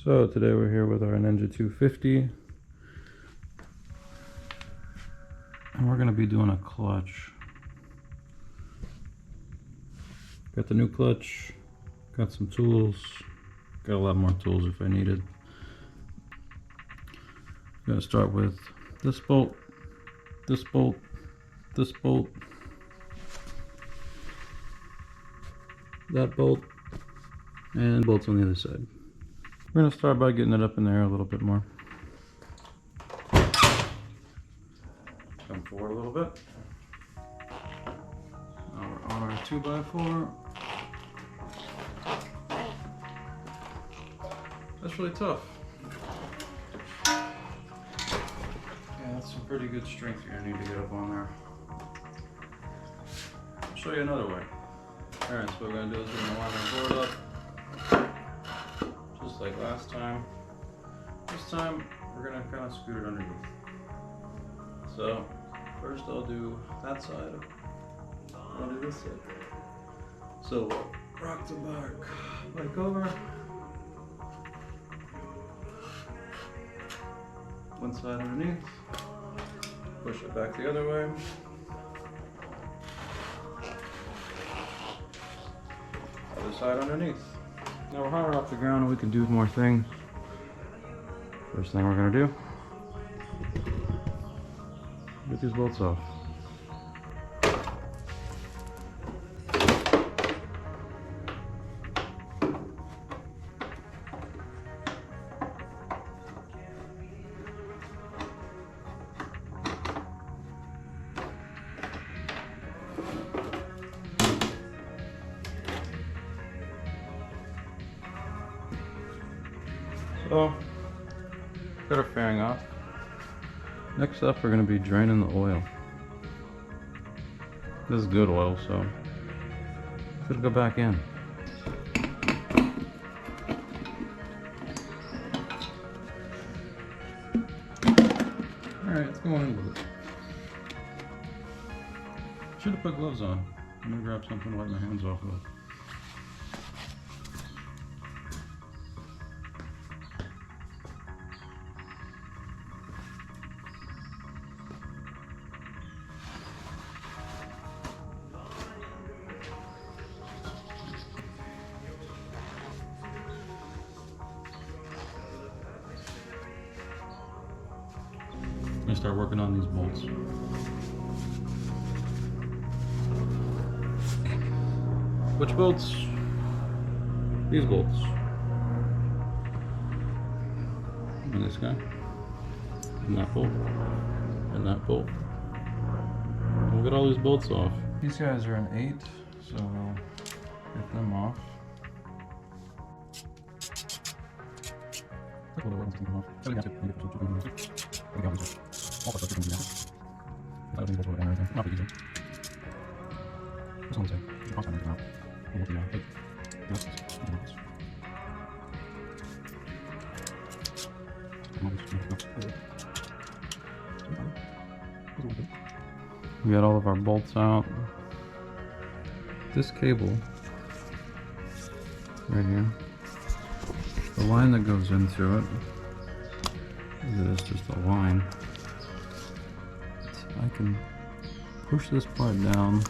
So today we're here with our Ninja 250 and we're going to be doing a clutch. Got the new clutch, got some tools, got a lot more tools if I needed. I'm going to start with this bolt, this bolt, this bolt, that bolt, and bolts on the other side. We're going to start by getting it up in the air a little bit more. Come forward a little bit. Now we're on our 2x4. That's really tough. Yeah, that's some pretty good strength you're going to need to get up on there. I'll show you another way. Alright, so what we're going to do is we're going to line our board up. Just like last time. This time we're going to kind of scoot it underneath. So first I'll do that side, I'll do this side. So rock the bike over. One side underneath. Push it back the other way. Other side underneath. Now we're higher off the ground and we can do more things. First thing we're going to do, get these bolts off. So, got our fairing off. Next up, we're going to be draining the oil. This is good oil, so it's going to go back in. Alright, let's go on with it. Should have put gloves on. I'm going to grab something to wipe my hands off with. I'm going to start working on these bolts. Which bolts? These bolts. And this guy. And that bolt. And that bolt. And we'll get all these bolts off. These guys are an 8, so we'll get them off. We got all of our bolts out. This cable right here, the line that goes in through it is just a line. I can push this part down,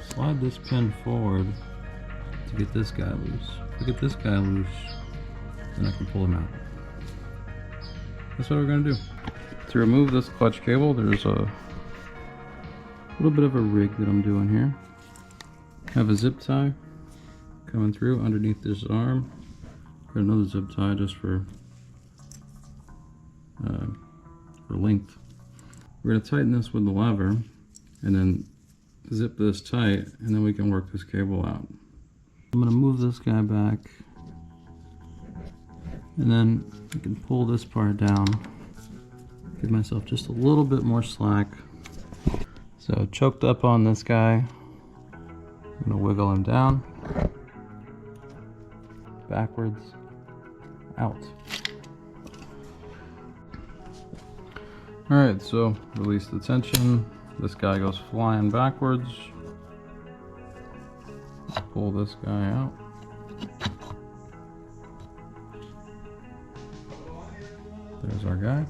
slide this pin forward to get this guy loose. If I get this guy loose, then I can pull him out. That's what we're going to do. To remove this clutch cable, there's a little bit of a rig that I'm doing here. I have a zip tie coming through underneath this arm. Got another zip tie just for length. We're going to tighten this with the lever and then zip this tight, and then we can work this cable out. I'm going to move this guy back, and then I can pull this part down, give myself just a little bit more slack. So choked up on this guy, I'm going to wiggle him down, backwards, out. Alright, so release the tension. This guy goes flying backwards. Pull this guy out. There's our guy.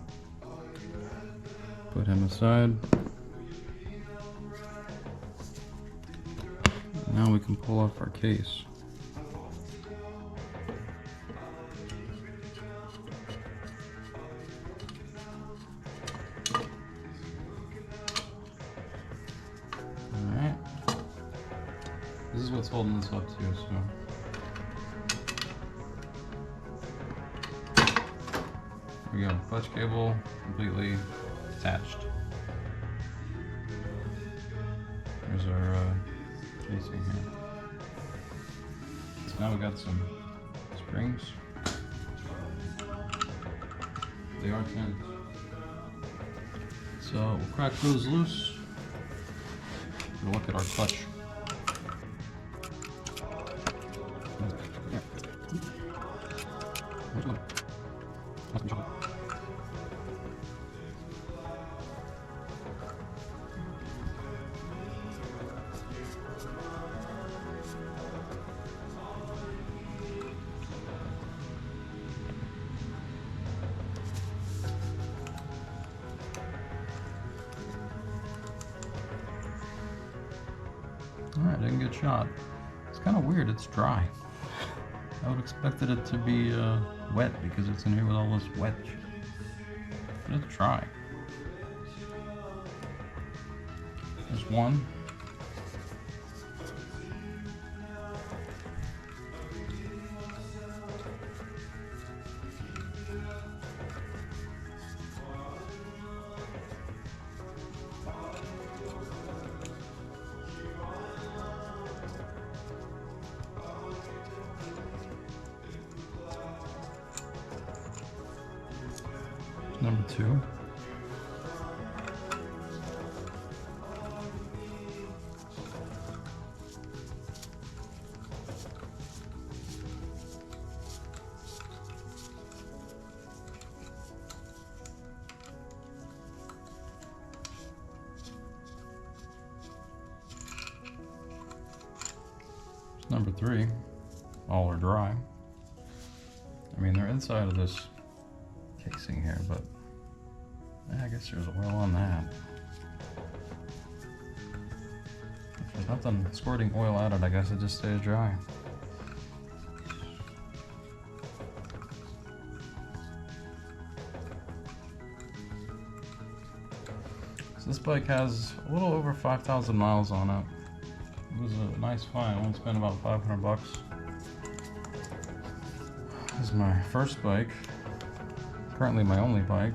Put him aside. Now we can pull off our case. Alright. This is what's holding this up too, so. We got a clutch cable completely attached. There's our casing here. So now we got some springs. They are tight. So we'll crack those loose. We'll look at our clutch. Alright, didn't get shot. It's kind of weird, it's dry. I would have expected it to be wet because it's in here with all this wedge. But it's dry. There's one. Number 2. Number 3. All are dry. I mean, they're inside of this casing here, but yeah, I guess there's oil on that. If there's nothing squirting oil out of it, I guess it just stays dry. So this bike has a little over 5,000 miles on it. It was a nice find. I only spent about 500 bucks. This is my first bike. Currently my only bike.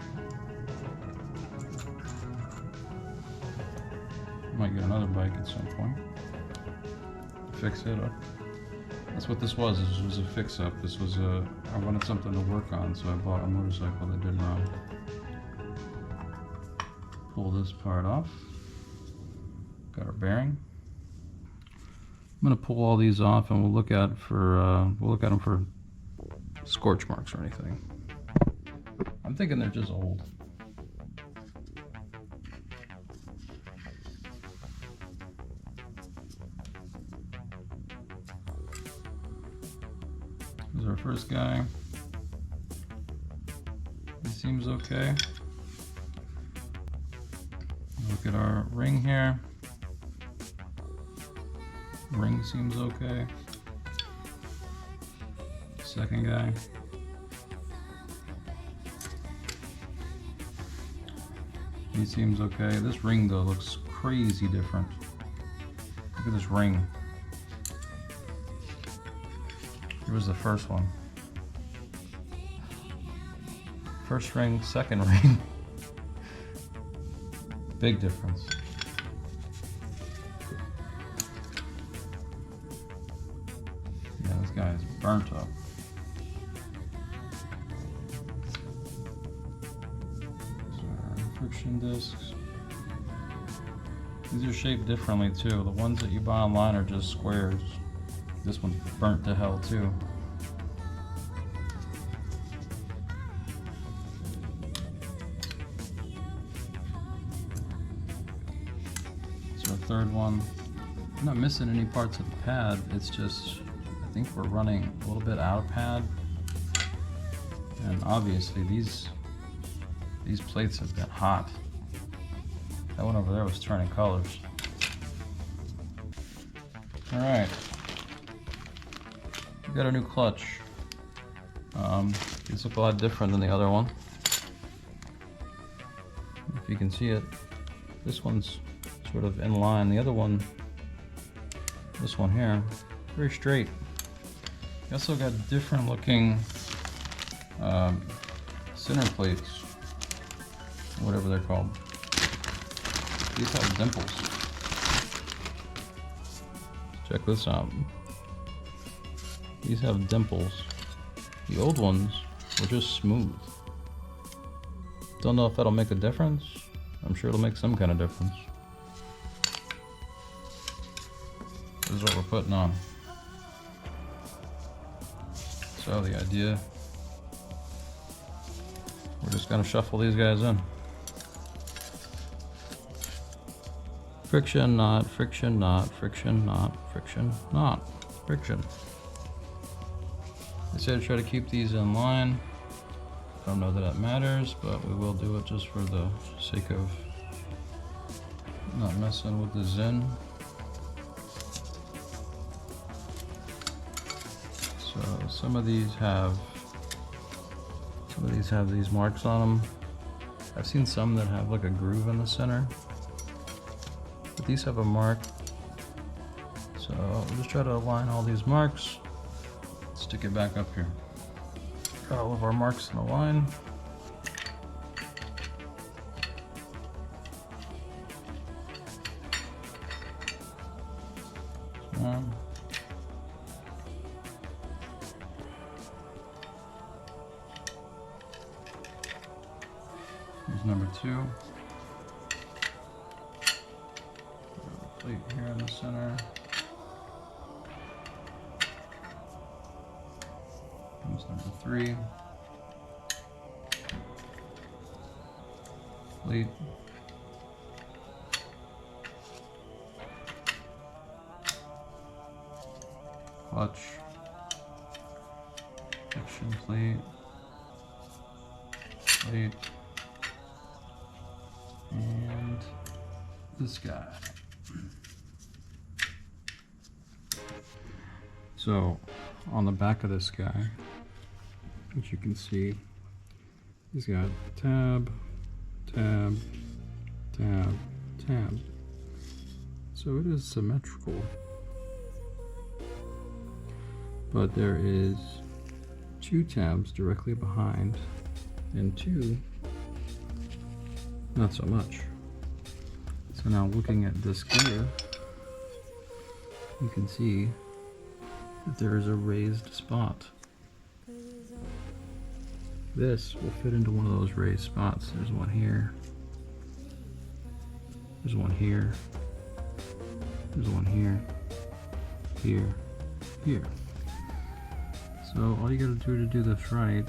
Might get another bike at some point. Fix it up. That's what this was. This was a fix up. This was I wanted something to work on, so I bought a motorcycle that didn't run. Pull this part off. Got our bearing. I'm gonna pull all these off, and we'll look at them for scorch marks or anything. I'm thinking they're just old. This is our first guy. He seems okay. Look at our ring here. Ring seems okay. Second guy. He seems okay. This ring though looks crazy different. Look at this ring. Here was the first one. First ring, second ring. Big difference. Yeah, this guy is burnt up. Friction discs. These are shaped differently too. The ones that you buy online are just squares. This one's burnt to hell too. So our third one. I'm not missing any parts of the pad. It's just, I think we're running a little bit out of pad. And obviously these These plates have been hot. That one over there was turning colors. Alright. We got a new clutch. These look a lot different than the other one. If you can see it, this one's sort of in line. The other one, this one here, very straight. You also got different looking center plates, whatever they're called. These have dimples. Check this out. These have dimples. The old ones were just smooth. Don't know if that'll make a difference. I'm sure it'll make some kind of difference. This is what we're putting on. So the idea, we're just gonna shuffle these guys in. Friction, not, friction, not, friction, not, friction, not, friction. I said try to keep these in line. Don't know that that matters, but we will do it just for the sake of not messing with the Zen. So some of these have these marks on them. I've seen some that have like a groove in the center, but these have a mark. So we'll just try to align all these marks, stick it back up here. Got all of our marks in a line. Here's number 2. Plate here in the center. Comes number 3. Plate. Clutch. Section plate. Plate. And this guy. So on the back of this guy, as you can see, he's got tab, tab, tab, tab. So it is symmetrical. But there is 2 tabs directly behind and 2 not so much. So now looking at this gear, you can see that there is a raised spot. This will fit into one of those raised spots. There's one here. There's one here. There's one here. Here. Here. So all you gotta do to do this right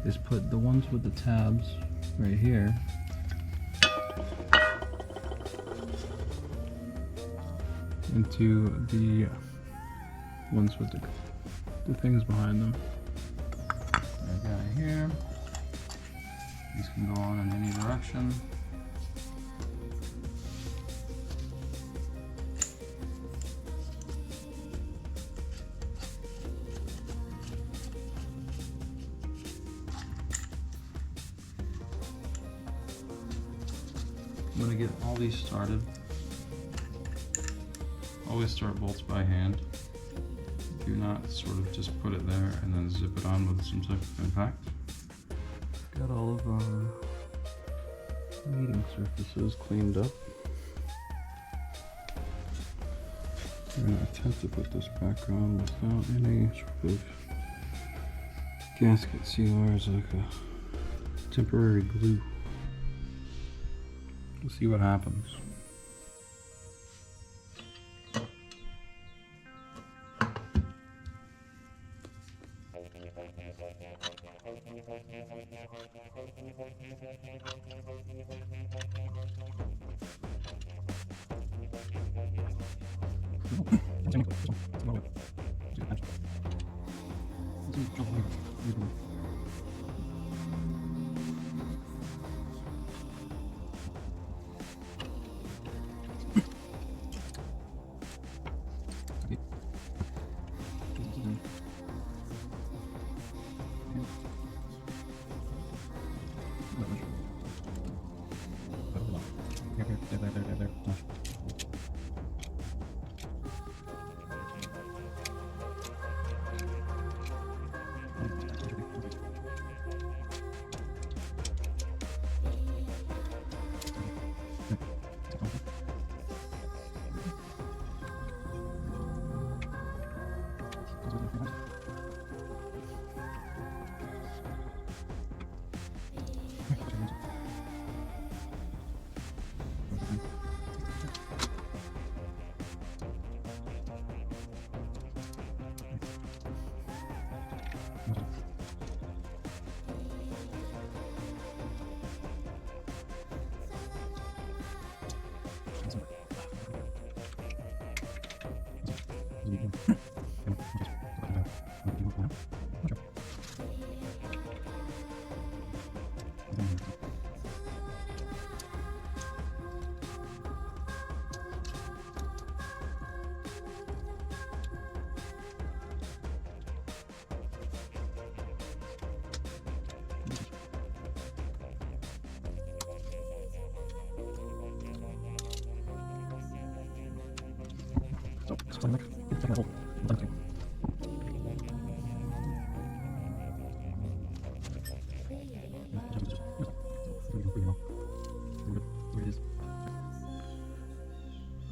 is put the ones with the tabs right here. Into the ones with the things behind them. I got it here. These can go on in any direction. I'm gonna get all these started. Always start bolts by hand. Do not sort of just put it there and then zip it on with some type of impact. Got all of our meeting surfaces cleaned up. I'm going to attempt to put this back on without any sort of gasket sealers, like a temporary glue. We'll see what happens.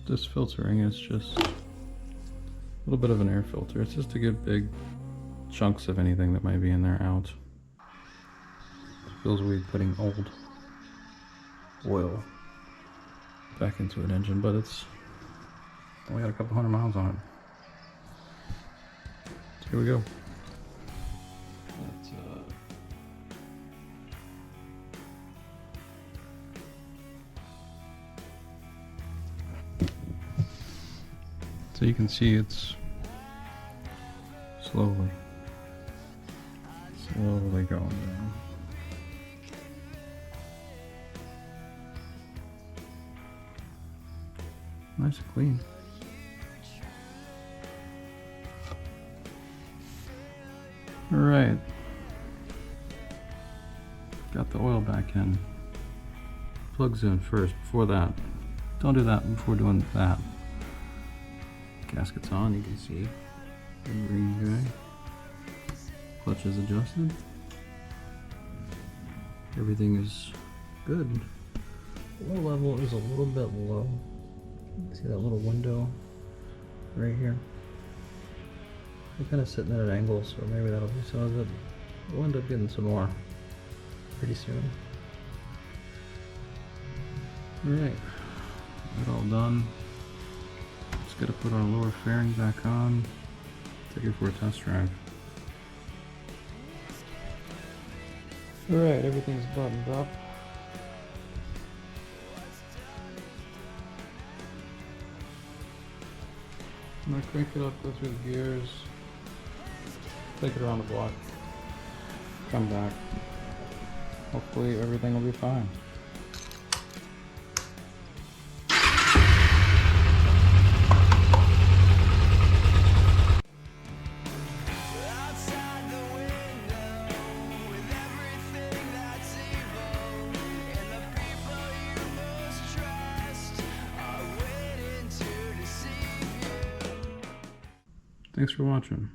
This filtering is just a little bit of an air filter. It's just to get big chunks of anything that might be in there out. It feels weird putting old oil back into an engine, but it's only got a couple hundred miles on it. So here we go. So you can see it's slowly going down. Nice and clean. All right. Got the oil back in. Plugs in first before that. Don't do that before doing that. Gasket's on, you can see the green guy. Clutch is adjusted. Everything is good. Oil level is a little bit low. See that little window right here? We're kind of sitting at an angle, so maybe that'll be some of it. We'll end up getting some more pretty soon. Alright, got it all done. Just gotta put our lower fairing back on, take it for a test drive. Alright, everything's buttoned up. I'm gonna crank it up, go through the gears, take it around the block, come back. Hopefully everything will be fine. Thanks for watching.